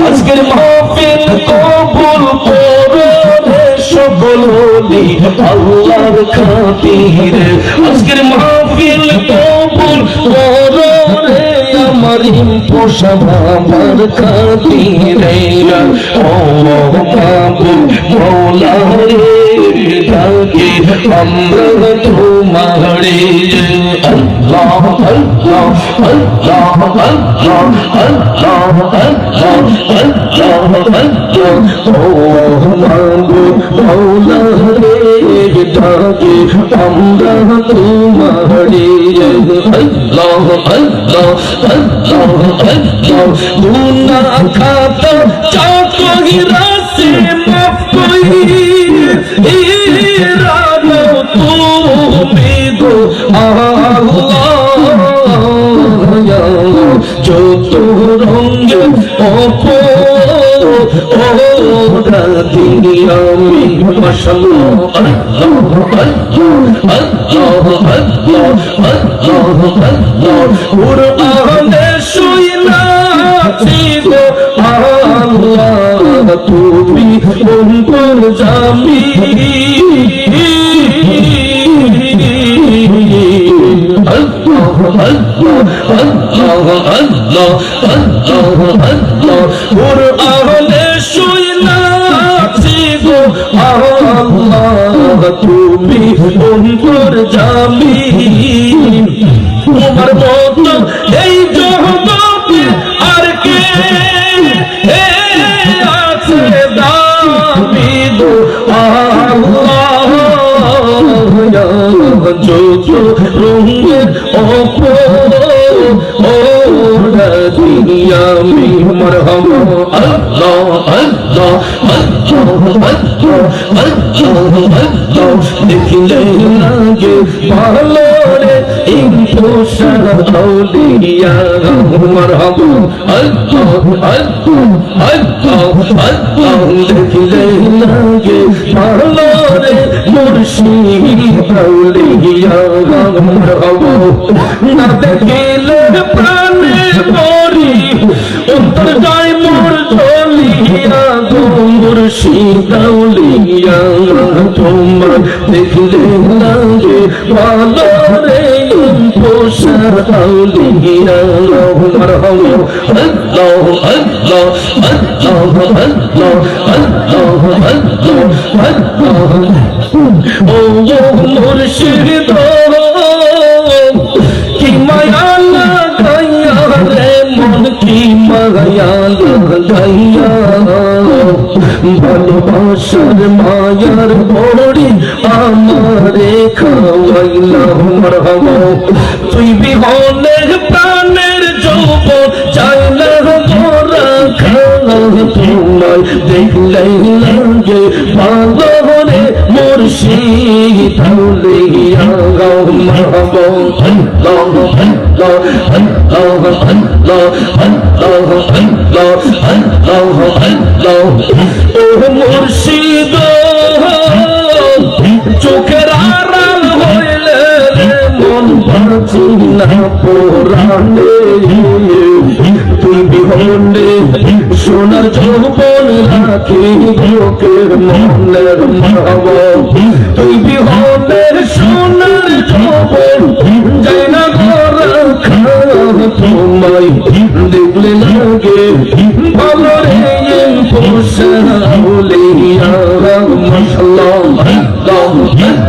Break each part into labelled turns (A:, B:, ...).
A: আজকের মাহফিল কবুল করো রে সকল ওলি আল্লাহর খাতিরে। আজকের মাহফিল কবুল করো রে আমার পোষা বাবার খাতিরে। ও মাবুদ মওলা রে ডাকি আমরা তোমারে। আল্লাহ আল্লাহ আল্লাহ আল্লাহ আল্লাহ ও মাবুদ মওলা রে ডাকি আমরা তোমারে। আল্লাহ আল্লাহ আল্লাহ আল্লাহ গুনাহ খাতা চাকরা সে মাফ কইরা দাও তুমি গো আল্লাহ। যত রঙে অপরাধী আমি মাশাআল্লাহ আল্লাহ আল্লাহ আল্লাহ আল্লাহ আল্লাহ কুরআনে শুনাছি গো আল্লাহ তুমি অন্তর জামি। আল্লাহ আল্লাহ আল্লাহ আল্লাহ আল্লাহ আল্লাহ কুরআনে শুনাছি গো আল্লাহ তুমি অন্তর জামি। তোমার মতো এই জগতে আর কে আছে দামি গো আল্লাহ। যত রঙের অপরাধী আমি মারহামা। আল্লাহ আল্লাহ আল্লাহ আল্লাহ আল্লাহ দেখিলে লাগে ভালো রে পোষা আউলিয়া মারহামা। আল্লাহ আল্লাহ আল্লাহ আল্লাহ দেখিলে লাগে ভালো রে মুর্শিদ আউলিয়া মারহামা। না দেখিলে প্রাণে মরি অন্তর যায় মোর জ্বলিয়া গো মুর্শিদ আউলিয়া। তোমার দেখলে লাগে ভালো রে পোষা আউলিয়া মারহামা। আল্লাহ আল্লাহ আল্লাহ আল্লাহ আল্লাহ আল্লাহ ও মুর্শিদ কি মায়া লাগাইয়া রে মন কি মায়া লাগাইয়া। ভালোবাসার মায়ার বড়ি আমারে খাওয়াইলা মারহামা। তুই বিহনের প্রাণের যৌবন চাইলে মোরা খাওয়া। তোমায় দেখলে লাগে ভালো রে মুর্শিদ আউলিয়া মারহামা। আল্লাহ আল্লাহ আল্লাহ আল্লাহ আল্লাহ আল্লাহ আল্লাহ আল্লাহ ও মুর্শিদ চোখের আড়াল হইলে রে মন বাঁচি না পোড়ানে। তুই বিহনে সোনার যৌবন রাখি লোকের মনের মারহামা। তুই বিহনে সোনার যৌবন যাই না ঘোরা খাওয়া। তোমায় দেখলে লাগে ভালো রে পোষা আউলিয়া মাশাআল্লাহ। আল্লাহ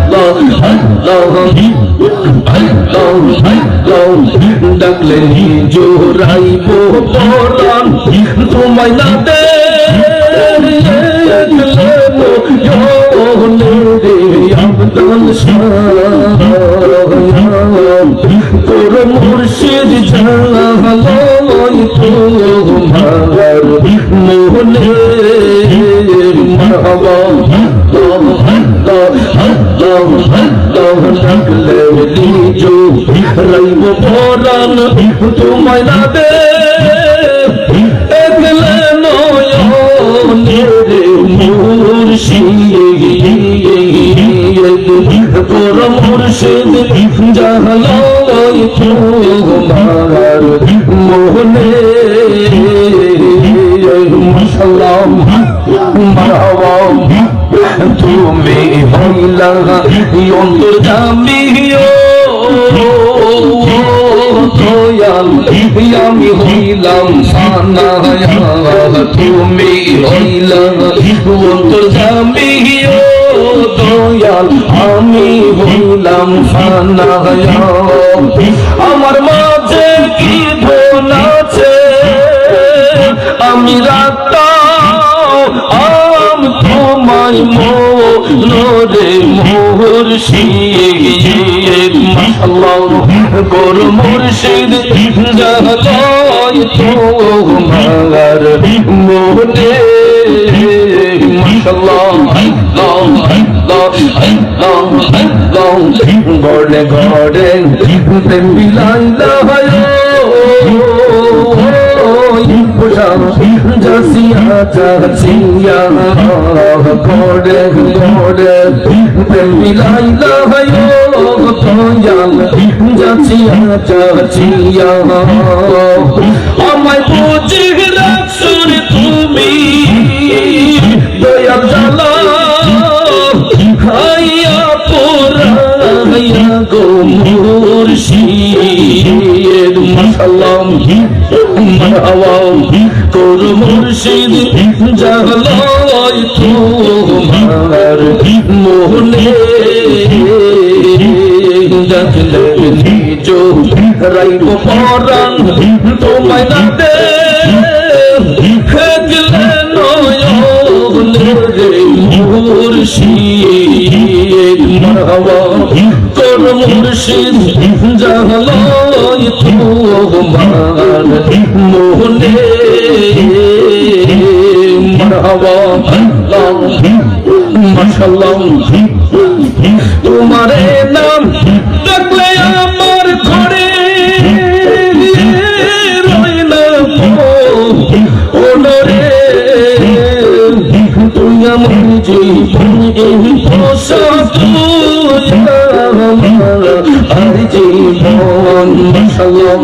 A: আল্লাহ আল্লাহ আল্লাহ আল্লাহ ডাকলে জোরাইব পরাণ তোমায় না দেখলে আবদাল শাহ তোর মুর্শিদ জালালয় তোমার মোহনে মারহামা। ডাকলে লিজো রাইব পরাণ তোমায় না দেখলে নয়নে রে মুর্শিদ তোর মুর্শিদ জালালয় তোমার মোহনে মাশাআল্লাহ মারহাবা তুমি হইলা অন্তর্যামী দয়াল আমি হইলাম ফানা তুমি হইলা অন্তর্যামী দয়াল আমি হইলাম ফানা আমার মাঝে কি ধন আছে আমি রাখতাম তোমায় মোরে মুর্শিদ মাশাআল্লাহ গোর মুর্শিদ জাগায় তোমার মোরে মাশাআল্লাহ আল্লাহ আল্লাহ আল্লাহ আল্লাহ গড়ে গড়ে প্রেম বিলাইলা জাসিয়া জাসিয়া গড়ে গড়ে প্রেম বিলাইলা দয়াল জাসিয়া জাসিয়া আমায় বুঝি রাখছো তুমি দয়াল জালা হাইয়া পোরাইয়া গো মুর্শিদ মাশাআল্লাহ মারহাবা তোর মুর্শিদ জালায় তোমার মোহনে ডাকলে নিজো রাইব পরাণ তোমায় না দে খেগলে নয়নে রে মুর্শিদ মারহাবা তোর মুর্শিদ জালায় তোমার মোহনে মারহাবা আল্লাহ মাশাআল্লাহ তোমারে নাম ডাকলে আমার ঘরে রয় না ওরে তুই আমার জীবন এই পোষা আর জীবন মাশাআল্লাহ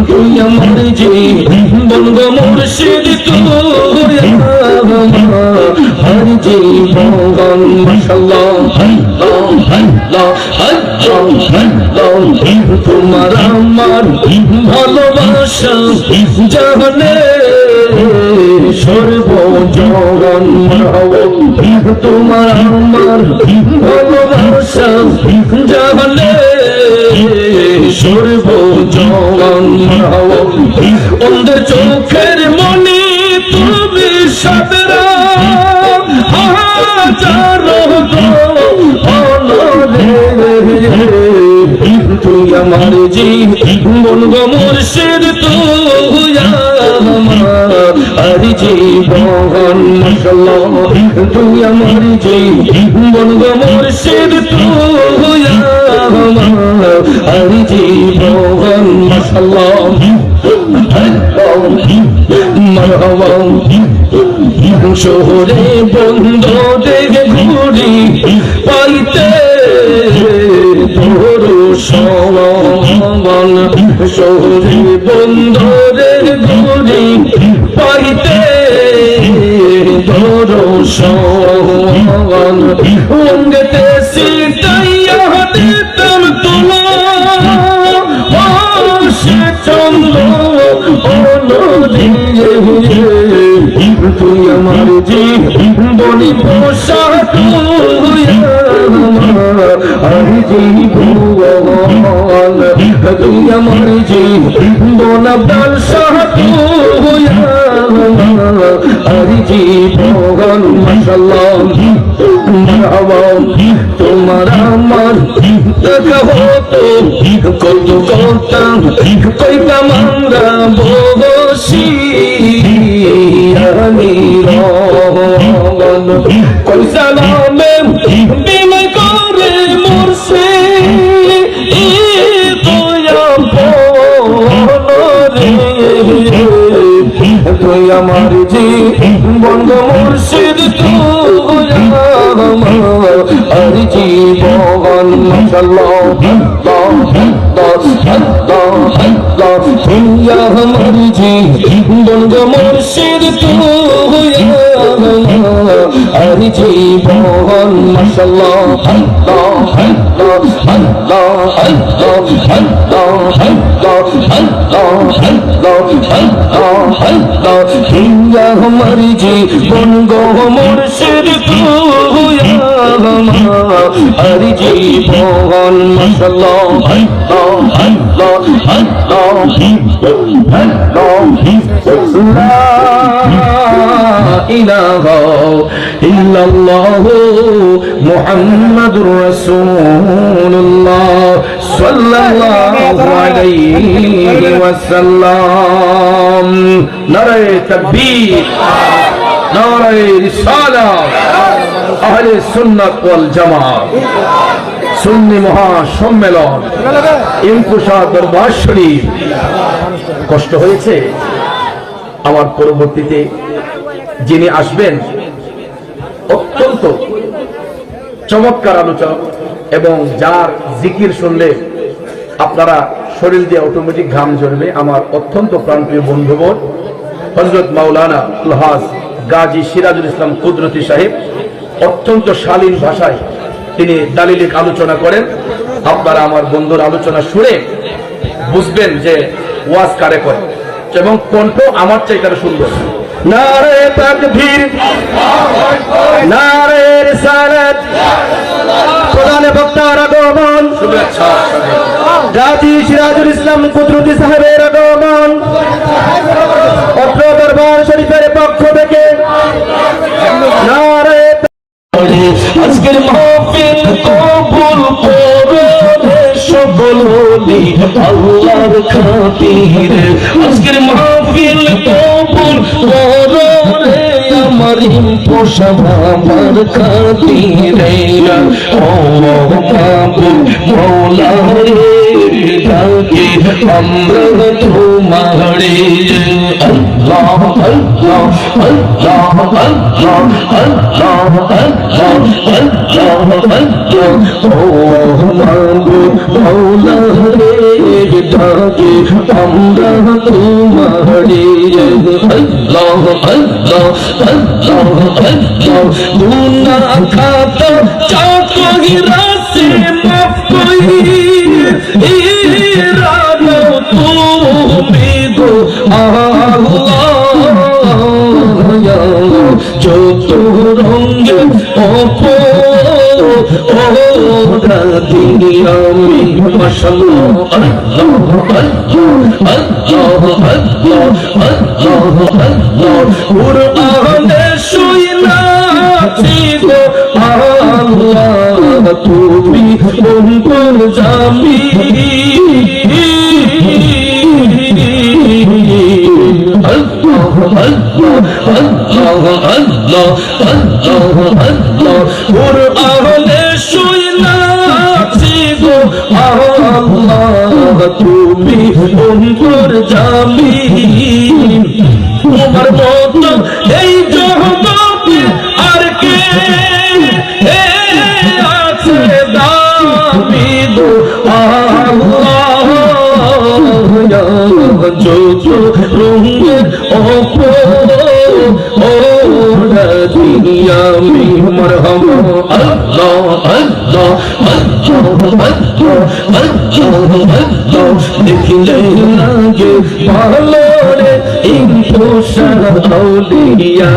A: তুই আমার জীবন গো মুর্শিদ তুই আর জীবন মাশাআল্লাহ আল্লাহ আল্লাহ আল্লাহ তোমার আমার ভালোবাসা জানে সর্বজগন তোমার আমার ভালোবাসা জানে সর্বজগন ওদের চোখের মনি তুমি সাদরা হাজারো তুই আমার জীবন গো মুর্শিদ তুই আমার আর জীবন মাশাআল্লাহ তুই আমার জীবন গো মুর্শিদ তুই আমার আর জীবন মাশাআল্লাহ মারহাবা শহরে বন্ধ দেখে ঘুরি পাইতে তোর সমান শহরে বন্ধরে ঘুরি পাইতে তোর সমান অঙ্গতে সিটাইয়া দিতাম তোলা সে চন্দ্র তুই আমার জীবনী পোষা তুই আর জীবন তুই আমার জীবন ব্যবসা তুই আর জীবন মাশাআল্লাহ মারহাবা তোমার আমার দেখা হতো কত কথা কইতাম আমরা বসি আমি রহমান কই সালামে বিনয় করে মোরসে দয়া পরে তুই আমার জীবন গো মুর্শিদ তুই আমার আর জীবন মাশাআল্লাহ আল্লাহ আল্লাহ আল্লাহ ইয়া মারজি বন্ধ মুর্শিদ তু আর জীবন মাশাআল্লাহ আল্লাহ আল্লাহ আল্লাহ আল্লাহ আল্লাহ আল্লাহ আল্লাহ ইয়া মারজি বন্ধ মুর্শিদ তু আর জীবন মাশাআল্লাহ আল্লাহ আল্লাহ ইলাহা ইল্লাল্লাহ মুহাম্মাদুর রাসূলুল্লাহ সাল্লাল্লাহু আলাইহি ওয়াসাল্লাম। নারে তাকবীর, নারে রিসালাত, আহলে সুন্নাত ওয়াল জামাত সুন্নি মহাসম্মেলন ইনকুশা দরবার শরীফ। কষ্ট হয়েছে আমার পরবর্তীতে যিনি আসবেন অত্যন্ত চমৎকার আলোচক এবং যার জিকির শুনলে আপনারা শরীর দিয়ে অটোমেটিক ঘাম ঝরবে। আমার অত্যন্ত প্রাণপ্রিয় বন্ধুবর হযরত মাওলানা আলহাজ গাজী সিরাজুল ইসলাম কুদরতি সাহেব অত্যন্ত শালীন ভাষায় তিনি দালিলিক আলোচনা করেন। আপনারা আমার বন্ধুর আলোচনা শুনে বুঝবেন যে ওয়াজ কারে করে এবং কণ্ঠ আমার চাইতে সুন্দর। নারে তাকবীর, নারে রিসালাত, প্রধান বক্তার আগমন, শুভেচ্ছা গাজী সিরাজুল ইসলাম কুদরতি সাহেবের আগমন অত্র দরবার শরীফের পক্ষ থেকে নারে। আজকের মাহফিল কবুল করো রে সকল ওলি আল্লাহর খাতিরে। আজকের মাহফিল কবুল করো রে আমার পোষা বাবার খাতিরে। ও মাবুদ মওলা রে ডাকি আমরা তোমারে। আল্লাহ আল্লাহ আল্লাহ আল্লাহ আল্লাহ ও মাবুদ মওলা রে ডাকি আমরা তোমারে। আল্লাহ আল্লাহ আল্লাহ আল্লাহ গুনাহ খাতা চাকরি রাসে মাফ করি ইরাদা তুমি গো আল্লাহ। যত রঙে দিনি আমি মাশাআল্লাহ আল্লাহ আল্লাহ আল্লাহ আল্লাহ আল্লাহ কুরআনে শুনাছি গো আল্লাহ তুমি কোন জামি। আল্লাহ আল্লাহ আল্লাহ আল্লাহ আল্লাহ আল্লাহ কুরআনে শুনাছি গো আল্লাহ তুমি কোন জামি। তোমার মত এই জগতে আর কে আছে দামি গো আল্লাহ। যত রঙের আমি মরহমা আল্লাহ আল্লাহ আল্লাহ আল্লাহ দেখিলে লাগে ভালো রে ইনকুশা আউলিয়া।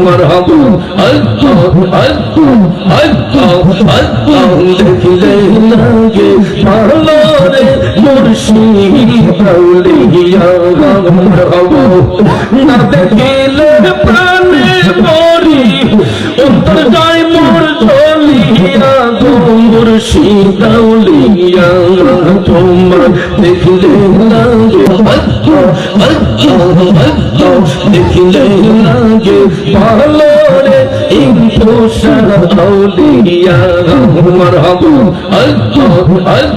A: মরহমা আল্লাহ আল্লাহ আল্লাহ আল্লাহ দেখিলে লাগে ভালো রে মুর্শিদ আউলিয়া। মরহমা না দেখিলে প্রাণে মরি অন্তর যায় মোর চলিয়া গো মুর্শিদ আউলিয়া। তোমার দেখিলে লাগে আল্লাহ আল্লাহ আল্লাহ দেখিলে লাগে ভালো রে ইনকুশা আউলিয়া। মারহাবা আল্লাহ আল্লাহ।